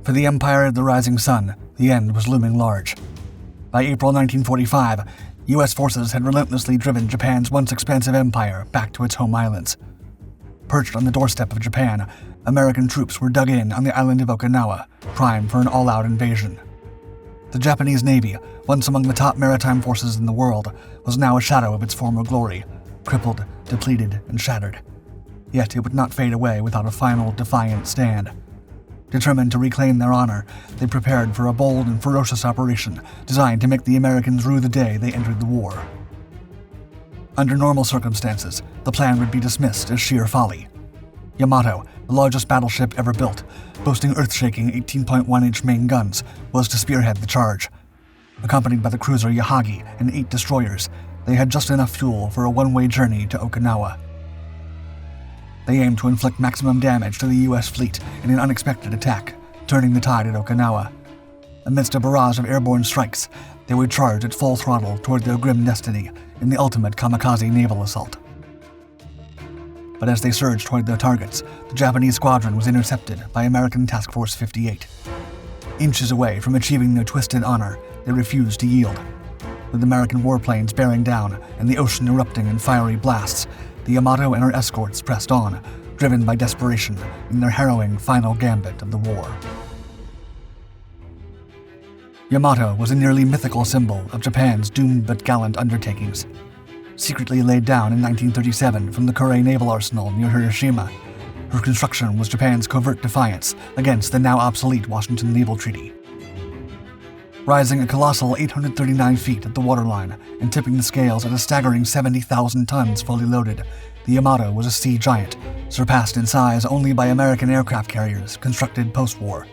For the Empire of the Rising Sun, the end was looming large. By April 1945, U.S. forces had relentlessly driven Japan's once-expansive empire back to its home islands. Perched on the doorstep of Japan, American troops were dug in on the island of Okinawa, primed for an all-out invasion. The Japanese Navy, once among the top maritime forces in the world, was now a shadow of its former glory, crippled, depleted, and shattered. Yet it would not fade away without a final, defiant stand. Determined to reclaim their honor, they prepared for a bold and ferocious operation designed to make the Americans rue the day they entered the war. Under normal circumstances, the plan would be dismissed as sheer folly. Yamato, the largest battleship ever built, boasting earth-shaking 18.1-inch main guns, was to spearhead the charge. Accompanied by the cruiser Yahagi and 8 destroyers, they had just enough fuel for a one-way journey to Okinawa. They aimed to inflict maximum damage to the U.S. fleet in an unexpected attack, turning the tide at Okinawa. Amidst a barrage of airborne strikes, they would charge at full throttle toward their grim destiny in the ultimate kamikaze naval assault. But as they surged toward their targets, the Japanese squadron was intercepted by American Task Force 58. Inches away from achieving their twisted honor, they refused to yield. With American warplanes bearing down and the ocean erupting in fiery blasts, the Yamato and her escorts pressed on, driven by desperation in their harrowing final gambit of the war. Yamato was a nearly mythical symbol of Japan's doomed but gallant undertakings. Secretly laid down in 1937 from the Kure Naval Arsenal near Hiroshima, her construction was Japan's covert defiance against the now obsolete Washington Naval Treaty. Rising a colossal 839 feet at the waterline and tipping the scales at a staggering 70,000 tons fully loaded, the Yamato was a sea giant, surpassed in size only by American aircraft carriers constructed post-war.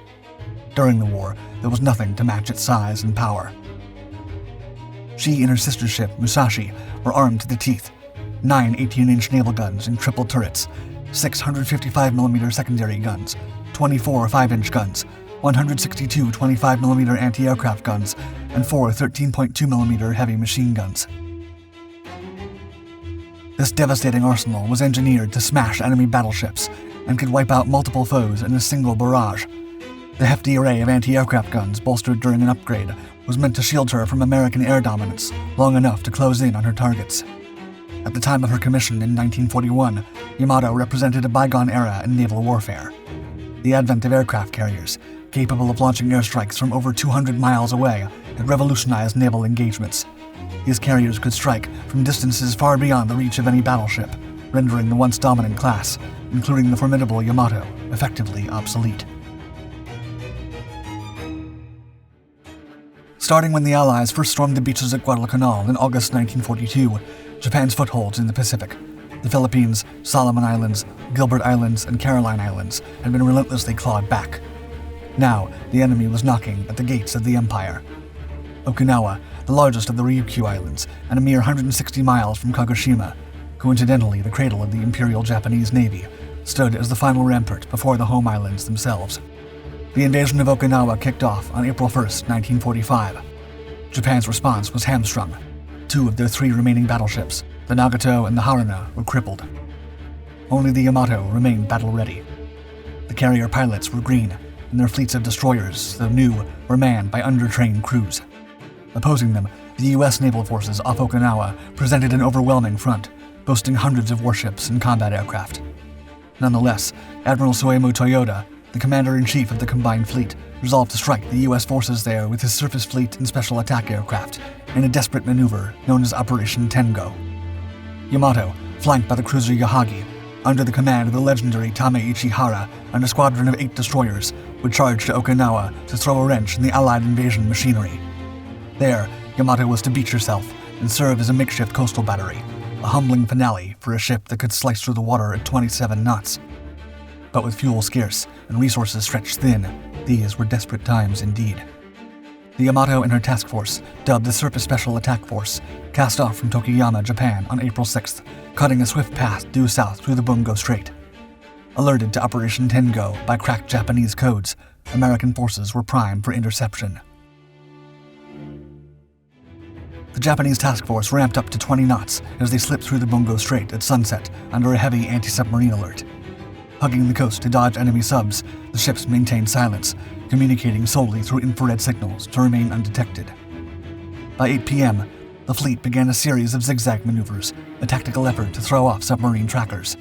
During the war, there was nothing to match its size and power. She and her sister ship, Musashi, were armed to the teeth, 9 18-inch naval guns and triple turrets, 6 155mm secondary guns, 24 5-inch guns, 162 25mm anti-aircraft guns, and 4 13.2mm heavy machine guns. This devastating arsenal was engineered to smash enemy battleships and could wipe out multiple foes in a single barrage. The hefty array of anti-aircraft guns bolstered during an upgrade was meant to shield her from American air dominance long enough to close in on her targets. At the time of her commission in 1941, Yamato represented a bygone era in naval warfare. The advent of aircraft carriers, capable of launching airstrikes from over 200 miles away, had revolutionized naval engagements. These carriers could strike from distances far beyond the reach of any battleship, rendering the once dominant class, including the formidable Yamato, effectively obsolete. Starting when the Allies first stormed the beaches at Guadalcanal in August 1942, Japan's footholds in the Pacific, the Philippines, Solomon Islands, Gilbert Islands, and Caroline Islands, had been relentlessly clawed back. Now, the enemy was knocking at the gates of the empire. Okinawa, the largest of the Ryukyu Islands, and a mere 160 miles from Kagoshima, coincidentally the cradle of the Imperial Japanese Navy, stood as the final rampart before the home islands themselves. The invasion of Okinawa kicked off on April 1, 1945. Japan's response was hamstrung. 2 of their 3 remaining battleships, the Nagato and the Haruna, were crippled. Only the Yamato remained battle-ready. The carrier pilots were green, and their fleets of destroyers, though new, were manned by undertrained crews. Opposing them, the U.S. naval forces off Okinawa presented an overwhelming front, boasting hundreds of warships and combat aircraft. Nonetheless, Admiral Suemu Toyoda, the commander-in-chief of the combined fleet, resolved to strike the U.S. forces there with his surface fleet and special attack aircraft in a desperate maneuver known as Operation Tengo. Yamato, flanked by the cruiser Yahagi, under the command of the legendary Tame Ichihara and a squadron of 8 destroyers, would charge to Okinawa to throw a wrench in the Allied invasion machinery. There, Yamato was to beach herself and serve as a makeshift coastal battery, a humbling finale for a ship that could slice through the water at 27 knots. But with fuel scarce and resources stretched thin, these were desperate times indeed. The Yamato and her task force, dubbed the Surface Special Attack Force, cast off from Tokuyama, Japan on April 6th, cutting a swift path due south through the Bungo Strait. Alerted to Operation Tengo by cracked Japanese codes, American forces were primed for interception. The Japanese task force ramped up to 20 knots as they slipped through the Bungo Strait at sunset under a heavy anti-submarine alert. Hugging the coast to dodge enemy subs, the ships maintained silence, communicating solely through infrared signals to remain undetected. By 8 p.m., the fleet began a series of zigzag maneuvers, a tactical effort to throw off submarine trackers.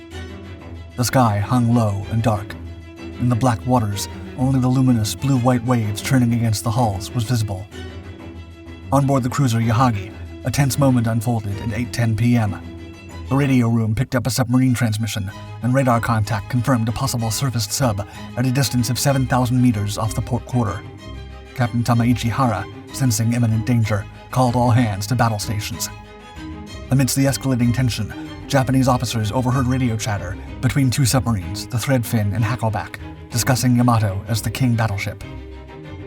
The sky hung low and dark. In the black waters, only the luminous blue-white waves churning against the hulls was visible. On board the cruiser Yahagi, a tense moment unfolded at 8:10 p.m. The radio room picked up a submarine transmission, and radar contact confirmed a possible surfaced sub at a distance of 7,000 meters off the port quarter. Captain Tamaichi Hara, sensing imminent danger, called all hands to battle stations. Amidst the escalating tension, Japanese officers overheard radio chatter between two submarines, the Threadfin and Hackleback, discussing Yamato as the king battleship.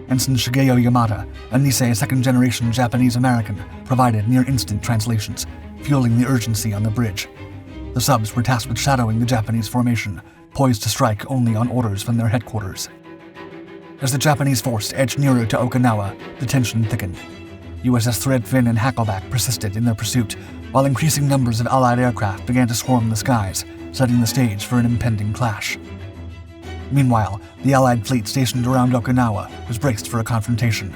Ensign Shigeo Yamada, a Nisei second-generation Japanese-American, provided near-instant translations, fueling the urgency on the bridge. The subs were tasked with shadowing the Japanese formation, poised to strike only on orders from their headquarters. As the Japanese force edged nearer to Okinawa, the tension thickened. USS Threadfin and Hackleback persisted in their pursuit, while increasing numbers of Allied aircraft began to swarm the skies, setting the stage for an impending clash. Meanwhile, the Allied fleet stationed around Okinawa was braced for a confrontation.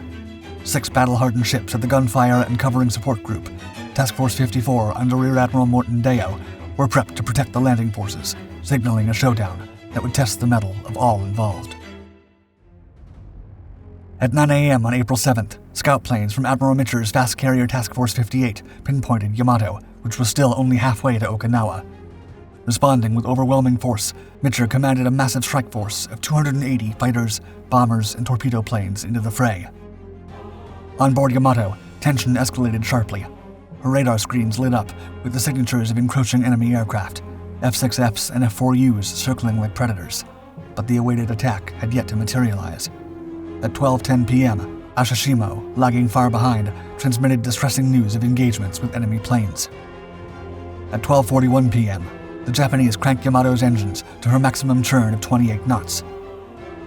6 battle-hardened ships of the Gunfire and Covering Support Group, Task Force 54 under Rear Admiral Morton Deo, were prepped to protect the landing forces, signaling a showdown that would test the mettle of all involved. At 9 a.m. on April 7th, scout planes from Admiral Mitcher's Fast Carrier Task Force 58 pinpointed Yamato, which was still only halfway to Okinawa. Responding with overwhelming force, Mitcher commanded a massive strike force of 280 fighters, bombers, and torpedo planes into the fray. On board Yamato, tension escalated sharply. Her radar screens lit up with the signatures of encroaching enemy aircraft, F-6Fs and F-4Us circling like predators. But the awaited attack had yet to materialize. At 12:10 p.m., Ashishimo, lagging far behind, transmitted distressing news of engagements with enemy planes. At 12:41 p.m., the Japanese cranked Yamato's engines to her maximum churn of 28 knots.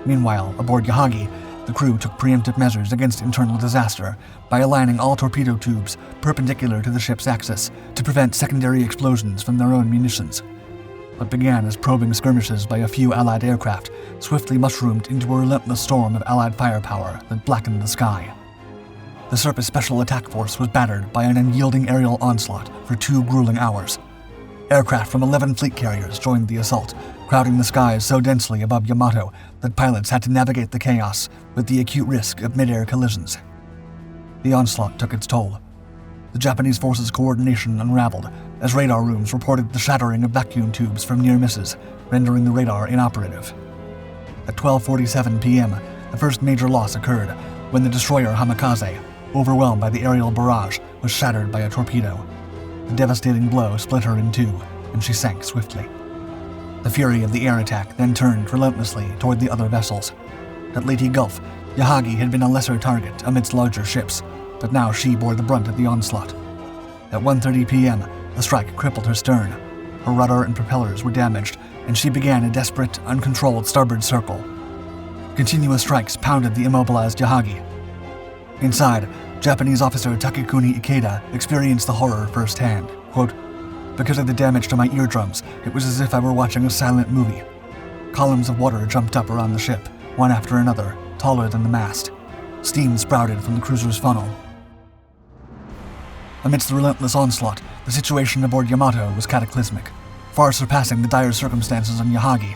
Meanwhile, aboard Yahagi, the crew took preemptive measures against internal disaster by aligning all torpedo tubes perpendicular to the ship's axis to prevent secondary explosions from their own munitions. What began as probing skirmishes by a few Allied aircraft swiftly mushroomed into a relentless storm of Allied firepower that blackened the sky. The Surface Special Attack Force was battered by an unyielding aerial onslaught for 2 grueling hours. Aircraft from 11 fleet carriers joined the assault, crowding the skies so densely above Yamato that pilots had to navigate the chaos with the acute risk of mid-air collisions. The onslaught took its toll. The Japanese forces' coordination unraveled as radar rooms reported the shattering of vacuum tubes from near misses, rendering the radar inoperative. At 12:47 p.m., the first major loss occurred when the destroyer Hamikaze, overwhelmed by the aerial barrage, was shattered by a torpedo. The devastating blow split her in two, and she sank swiftly. The fury of the air attack then turned relentlessly toward the other vessels. At Leyte Gulf, Yahagi had been a lesser target amidst larger ships, but now she bore the brunt of the onslaught. At 1:30 p.m., the strike crippled her stern. Her rudder and propellers were damaged, and she began a desperate, uncontrolled starboard circle. Continuous strikes pounded the immobilized Yahagi. Inside, Japanese officer Takekuni Ikeda experienced the horror firsthand. Quote, "Because of the damage to my eardrums, it was as if I were watching a silent movie. Columns of water jumped up around the ship, one after another, taller than the mast. Steam sprouted from the cruiser's funnel." Amidst the relentless onslaught, the situation aboard Yamato was cataclysmic, far surpassing the dire circumstances on Yahagi.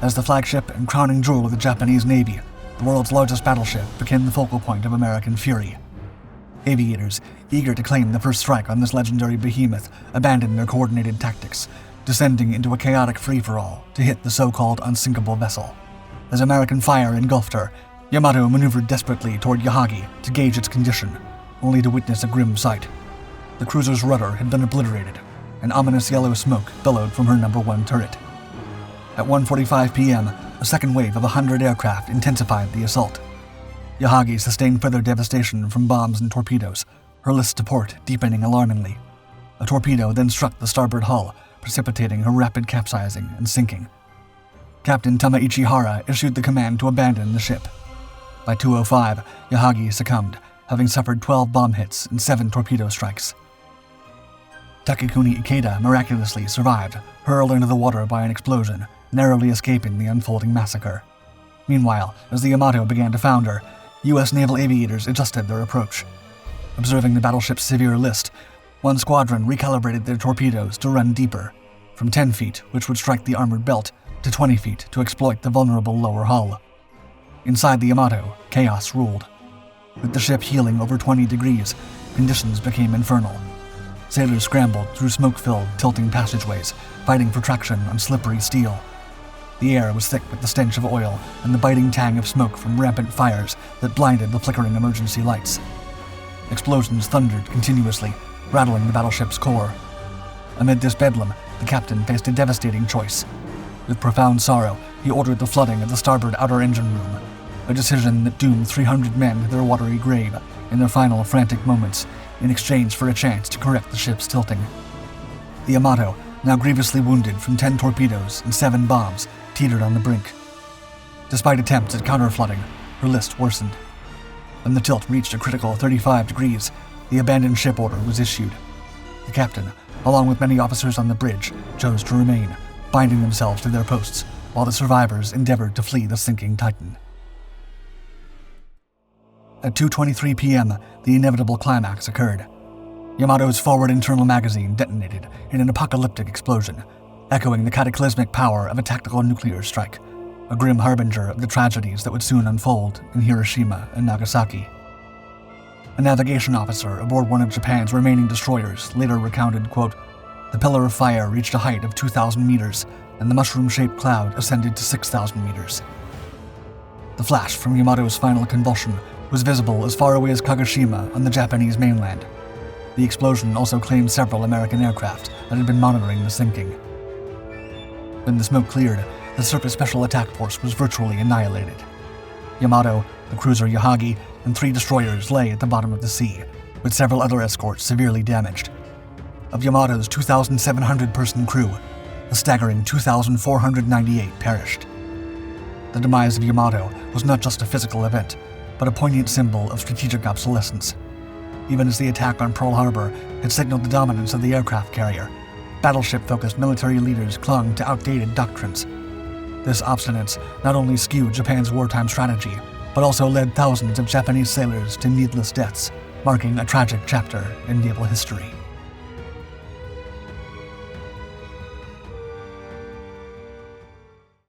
As the flagship and crowning jewel of the Japanese Navy, the world's largest battleship became the focal point of American fury. Aviators, eager to claim the first strike on this legendary behemoth, abandoned their coordinated tactics, descending into a chaotic free-for-all to hit the so-called unsinkable vessel. As American fire engulfed her, Yamato maneuvered desperately toward Yahagi to gauge its condition, only to witness a grim sight. The cruiser's rudder had been obliterated, and ominous yellow smoke billowed from her number 1 turret. At 1:45 p.m., a second wave of 100 aircraft intensified the assault. Yahagi sustained further devastation from bombs and torpedoes, her list to port deepening alarmingly. A torpedo then struck the starboard hull, precipitating her rapid capsizing and sinking. Captain Tamaichi Hara issued the command to abandon the ship. By 2:05, Yahagi succumbed, having suffered 12 bomb hits and 7 torpedo strikes. Takekuni Ikeda miraculously survived, hurled into the water by an explosion, narrowly escaping the unfolding massacre. Meanwhile, as the Yamato began to founder, U.S. naval aviators adjusted their approach. Observing the battleship's severe list, one squadron recalibrated their torpedoes to run deeper, from 10 feet, which would strike the armored belt, to 20 feet to exploit the vulnerable lower hull. Inside the Yamato, chaos ruled. With the ship heeling over 20 degrees, conditions became infernal. Sailors scrambled through smoke-filled, tilting passageways, fighting for traction on slippery steel. The air was thick with the stench of oil and the biting tang of smoke from rampant fires that blinded the flickering emergency lights. Explosions thundered continuously, rattling the battleship's core. Amid this bedlam, the captain faced a devastating choice. With profound sorrow, he ordered the flooding of the starboard outer engine room, a decision that doomed 300 men to their watery grave in their final frantic moments in exchange for a chance to correct the ship's tilting. The Yamato, now grievously wounded from 10 torpedoes and 7 bombs, teetered on the brink. Despite attempts at counter-flooding, her list worsened. When the tilt reached a critical 35 degrees, the abandoned ship order was issued. The captain, along with many officers on the bridge, chose to remain, binding themselves to their posts, while the survivors endeavored to flee the sinking Titan. At 2:23 p.m., the inevitable climax occurred. Yamato's forward internal magazine detonated in an apocalyptic explosion, echoing the cataclysmic power of a tactical nuclear strike, a grim harbinger of the tragedies that would soon unfold in Hiroshima and Nagasaki. A navigation officer aboard one of Japan's remaining destroyers later recounted, quote, "The pillar of fire reached a height of 2,000 meters, and the mushroom-shaped cloud ascended to 6,000 meters. The flash from Yamato's final convulsion was visible as far away as Kagoshima on the Japanese mainland. The explosion also claimed several American aircraft that had been monitoring the sinking. When the smoke cleared, the Surface Special Attack Force was virtually annihilated. Yamato, the cruiser Yahagi, and 3 destroyers lay at the bottom of the sea, with several other escorts severely damaged. Of Yamato's 2,700-person crew, a staggering 2,498 perished. The demise of Yamato was not just a physical event, but a poignant symbol of strategic obsolescence. Even as the attack on Pearl Harbor had signaled the dominance of the aircraft carrier, battleship-focused military leaders clung to outdated doctrines. This obstinance not only skewed Japan's wartime strategy, but also led thousands of Japanese sailors to needless deaths, marking a tragic chapter in naval history.